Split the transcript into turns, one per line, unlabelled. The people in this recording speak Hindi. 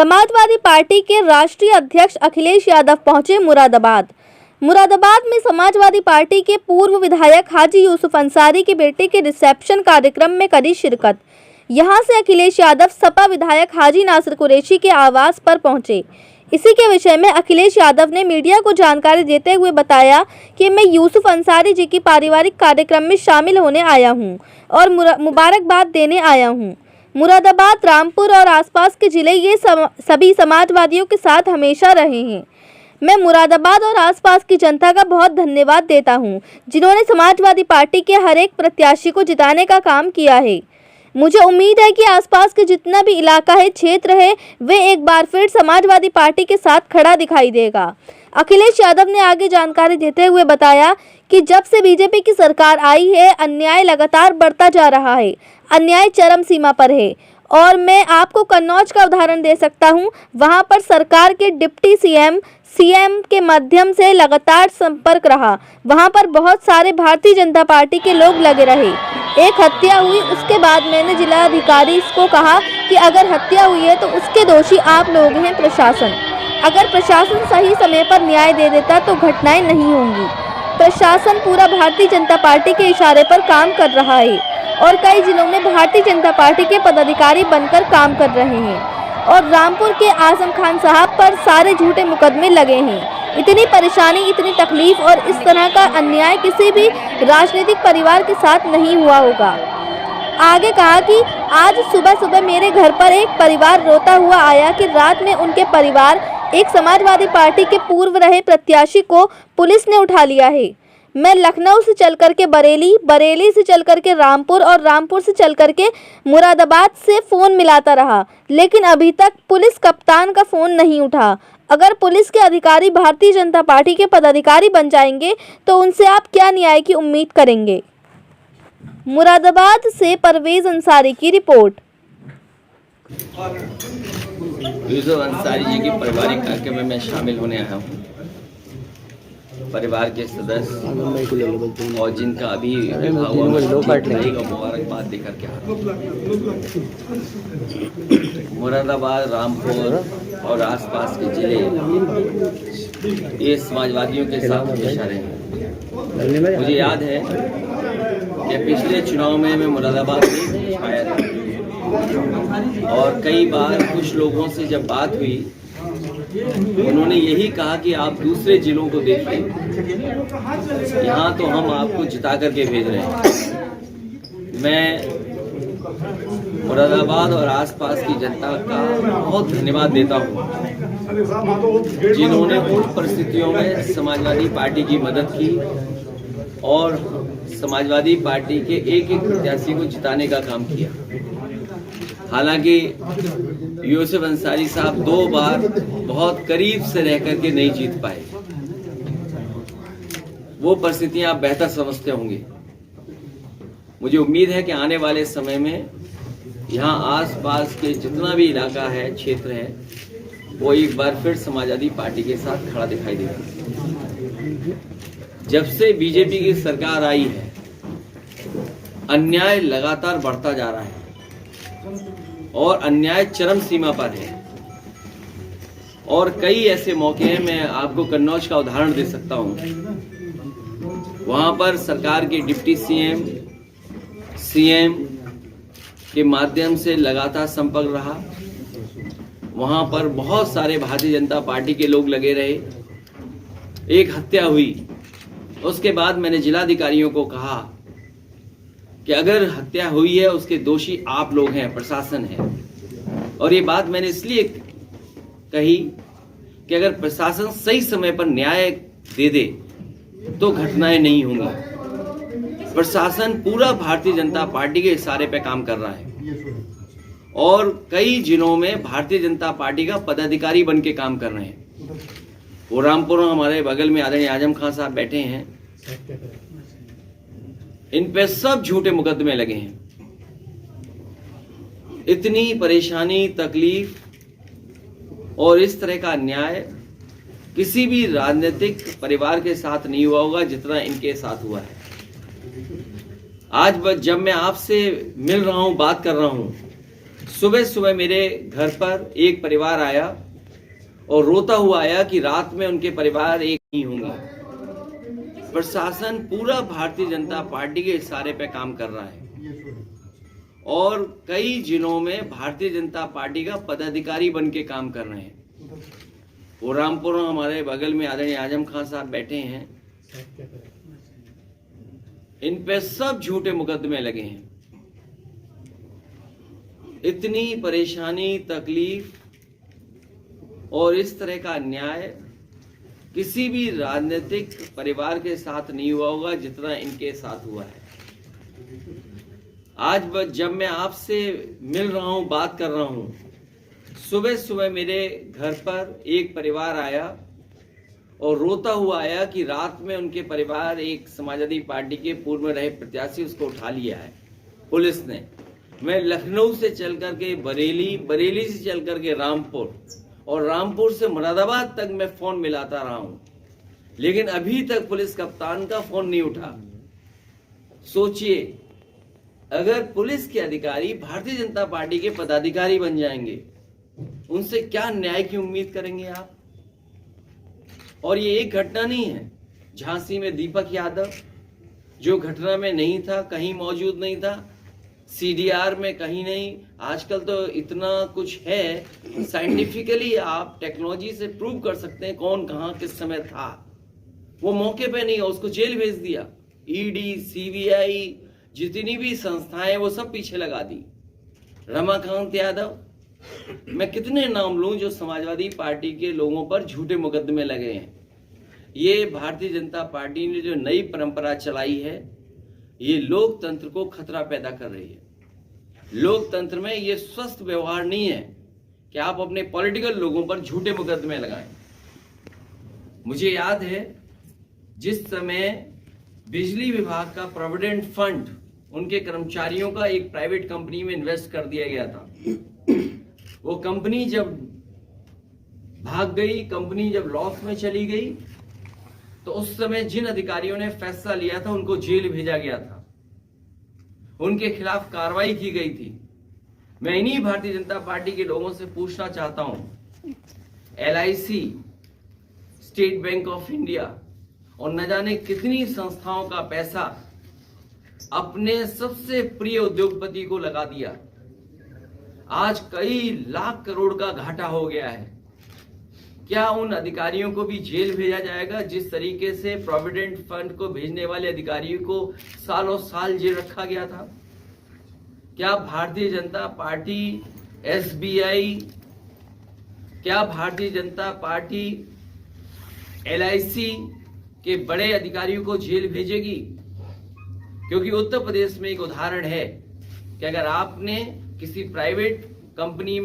समाजवादी पार्टी के राष्ट्रीय अध्यक्ष अखिलेश यादव पहुंचे मुरादाबाद में समाजवादी पार्टी के पूर्व विधायक हाजी यूसुफ अंसारी के बेटे के रिसेप्शन कार्यक्रम में करी शिरकत। यहां से अखिलेश यादव सपा विधायक हाजी नासिर कुरैशी के आवास पर पहुंचे। इसी के विषय में अखिलेश यादव ने मीडिया को जानकारी देते हुए बताया कि मैं यूसुफ अंसारी जी की पारिवारिक कार्यक्रम में शामिल होने आया हूं और मुबारकबाद देने आया हूं। मुरादाबाद, रामपुर और आसपास के जिले ये सभी समाजवादियों के साथ हमेशा रहे हैं। मैं मुरादाबाद और आसपास की जनता का बहुत धन्यवाद देता हूं, जिन्होंने समाजवादी पार्टी के हर एक प्रत्याशी को जिताने का काम किया है। मुझे उम्मीद है कि आसपास के जितना भी इलाका है, क्षेत्र है, वे एक बार फिर समाजवादी पार्टी के साथ खड़ा दिखाई देगा। अखिलेश यादव ने आगे जानकारी देते हुए बताया कि जब से बीजेपी की सरकार आई है, अन्याय लगातार बढ़ता जा रहा है, अन्याय चरम सीमा पर है। और मैं आपको कन्नौज का उदाहरण दे सकता हूं। वहां पर सरकार के डिप्टी सीएम के माध्यम से लगातार संपर्क रहा। वहां पर बहुत सारे भारतीय जनता पार्टी के लोग लगे रहे। एक हत्या हुई, उसके बाद मैंने जिलाधिकारी को कहा कि अगर हत्या हुई है तो उसके दोषी आप लोग हैं, प्रशासन। अगर प्रशासन सही समय पर न्याय दे देता तो घटनाएं नहीं होंगी। प्रशासन पूरा भारतीय जनता पार्टी के इशारे पर काम कर रहा है और कई जिलों में भारतीय जनता पार्टी के पदाधिकारी बनकर काम कर रहे हैं और रामपुर के आजम खान साहब पर सारे झूठे मुकदमे लगे हैं। इतनी परेशानी, इतनी तकलीफ और इस तरह का अन्याय किसी भी राजनीतिक परिवार के साथ नहीं हुआ होगा। आगे कहा कि आज सुबह मेरे घर पर एक परिवार रोता हुआ आया कि रात में उनके परिवार एक समाजवादी पार्टी के पूर्व रहे प्रत्याशी को पुलिस ने उठा लिया है। मैं लखनऊ से चल करके बरेली से चल करके रामपुर और रामपुर से चल करके मुरादाबाद से फ़ोन मिलाता रहा, लेकिन अभी तक पुलिस कप्तान का फ़ोन नहीं उठा। अगर पुलिस के अधिकारी भारतीय जनता पार्टी के पदाधिकारी बन जाएंगे तो उनसे आप क्या न्याय की उम्मीद करेंगे। मुरादाबाद से परवेज अंसारी की रिपोर्ट।
यूसुफ अंसारी जी की पारिवारिक कार्यक्रम में शामिल होने आया हूँ। परिवार के सदस्य और जिनका अभी मुबारकबाद देकर के मुरादाबाद, रामपुर और आसपास के जिले ये समाजवादियों के साथ हमेशा रहे हैं। मुझे याद है कि पिछले चुनाव में मैं मुरादाबाद में आया था और कई बार कुछ लोगों से जब बात हुई, उन्होंने यही कहा कि आप दूसरे जिलों को देखिए, यहाँ तो हम आपको जिता करके भेज रहे हैं। मैं मुरादाबाद और आसपास की जनता का बहुत धन्यवाद देता हूँ, जिन्होंने उन परिस्थितियों में समाजवादी पार्टी की मदद की और समाजवादी पार्टी के एक प्रत्याशी को जिताने का काम किया। हालांकि यूसुफ अंसारी साहब 2 बार बहुत करीब से रह करके नहीं जीत पाए। वो परिस्थितियां आप बेहतर समझते होंगे। मुझे उम्मीद है कि आने वाले समय में यहाँ आसपास के जितना भी इलाका है, क्षेत्र है, वो एक बार फिर समाजवादी पार्टी के साथ खड़ा दिखाई देगा। जब से बीजेपी की सरकार आई है, अन्याय लगातार बढ़ता जा रहा है और अन्याय चरम सीमा पर है और कई ऐसे मौके हैं। मैं आपको कन्नौज का उदाहरण दे सकता हूं। वहां पर सरकार के डिप्टी सीएम के माध्यम से लगातार संपर्क रहा। वहां पर बहुत सारे भारतीय जनता पार्टी के लोग लगे रहे। एक हत्या हुई, उसके बाद मैंने जिलाधिकारियों को कहा कि अगर हत्या हुई है उसके दोषी आप लोग हैं, प्रशासन है। और ये बात मैंने इसलिए कही कि अगर प्रशासन सही समय पर न्याय दे दे तो घटनाएं नहीं होंगी। प्रशासन पूरा भारतीय जनता पार्टी के इशारे पे काम कर रहा है और कई जिलों में भारतीय जनता पार्टी का पदाधिकारी बन के काम कर रहे हैं। वो रामपुर हमारे बगल में आदरणीय आजम खान साहब बैठे हैं, इन पे सब झूठे मुकदमे लगे हैं। इतनी परेशानी, तकलीफ और इस तरह का अन्याय किसी भी राजनीतिक परिवार के साथ नहीं हुआ होगा जितना इनके साथ हुआ है। आज जब मैं आपसे मिल रहा हूं, बात कर रहा हूं, सुबह सुबह मेरे घर पर एक परिवार आया और रोता हुआ आया कि रात में उनके परिवार एक नहीं होंगे। प्रशासन पूरा भारतीय जनता पार्टी के इशारे पे काम कर रहा है और कई जिलों में भारतीय जनता पार्टी का पदाधिकारी बन के काम कर रहे हैं। वो रामपुर हमारे बगल में आदरणीय आजम खान साहब बैठे हैं, इन पे सब झूठे मुकदमे लगे हैं। इतनी परेशानी, तकलीफ और इस तरह का अन्याय किसी भी राजनीतिक परिवार के साथ नहीं हुआ होगा जितना इनके साथ हुआ है। आज जब मैं आपसे मिल रहा हूं, बात कर रहा हूं, सुबह सुबह मेरे घर पर एक परिवार आया और रोता हुआ आया कि रात में उनके परिवार एक समाजवादी पार्टी के पूर्व में रहे प्रत्याशी उसको उठा लिया है पुलिस ने। मैं लखनऊ से चल करके बरेली, बरेली से चल करके रामपुर और रामपुर से मुरादाबाद तक मैं फोन मिलाता रहा हूं, लेकिन अभी तक पुलिस कप्तान का फोन नहीं उठा। सोचिए, अगर पुलिस के अधिकारी भारतीय जनता पार्टी के पदाधिकारी बन जाएंगे, उनसे क्या न्याय की उम्मीद करेंगे आप? और ये एक घटना नहीं है। झांसी में दीपक यादव जो घटना में नहीं था, कहीं मौजूद नहीं था, सीडीआर में कहीं नहीं। आजकल तो इतना कुछ है, साइंटिफिकली आप टेक्नोलॉजी से प्रूव कर सकते हैं कौन कहां किस समय था। वो मौके पे नहीं, उसको जेल भेज दिया। ईडी, सीबीआई, जितनी भी संस्थाएं वो सब पीछे लगा दी। रमाकांत यादव, मैं कितने नाम लूं जो समाजवादी पार्टी के लोगों पर झूठे मुकदमे लगे हैं। ये भारतीय जनता पार्टी ने जो नई परंपरा चलाई है, ये लोकतंत्र को खतरा पैदा कर रही है। लोकतंत्र में ये स्वस्थ व्यवहार नहीं है कि आप अपने पॉलिटिकल लोगों पर झूठे मुकदमे लगाएं। मुझे याद है जिस समय बिजली विभाग का प्रोविडेंट फंड उनके कर्मचारियों का एक प्राइवेट कंपनी में इन्वेस्ट कर दिया गया था। वो कंपनी जब भाग गई, कंपनी जब लॉस में चली गई, तो उस समय जिन अधिकारियों ने फैसला लिया था उनको जेल भेजा गया था, उनके खिलाफ कार्रवाई की गई थी। मैं इन्हीं भारतीय जनता पार्टी के लोगों से पूछना चाहता हूं, LIC, state bank of India और न जाने कितनी संस्थाओं का पैसा अपने सबसे प्रिय उद्योगपति को लगा दिया। आज कई लाख करोड़ का घाटा हो गया है। क्या उन अधिकारियों को भी जेल भेजा जाएगा जिस तरीके से प्रोविडेंट फंड को भेजने वाले अधिकारियों को सालों साल जेल रखा गया था? क्या भारतीय जनता पार्टी, SBI, क्या भारतीय जनता पार्टी LIC के बड़े अधिकारियों को जेल भेजेगी? क्योंकि उत्तर प्रदेश में एक उदाहरण है कि अगर आपने किसी प्राइवेट कंपनी में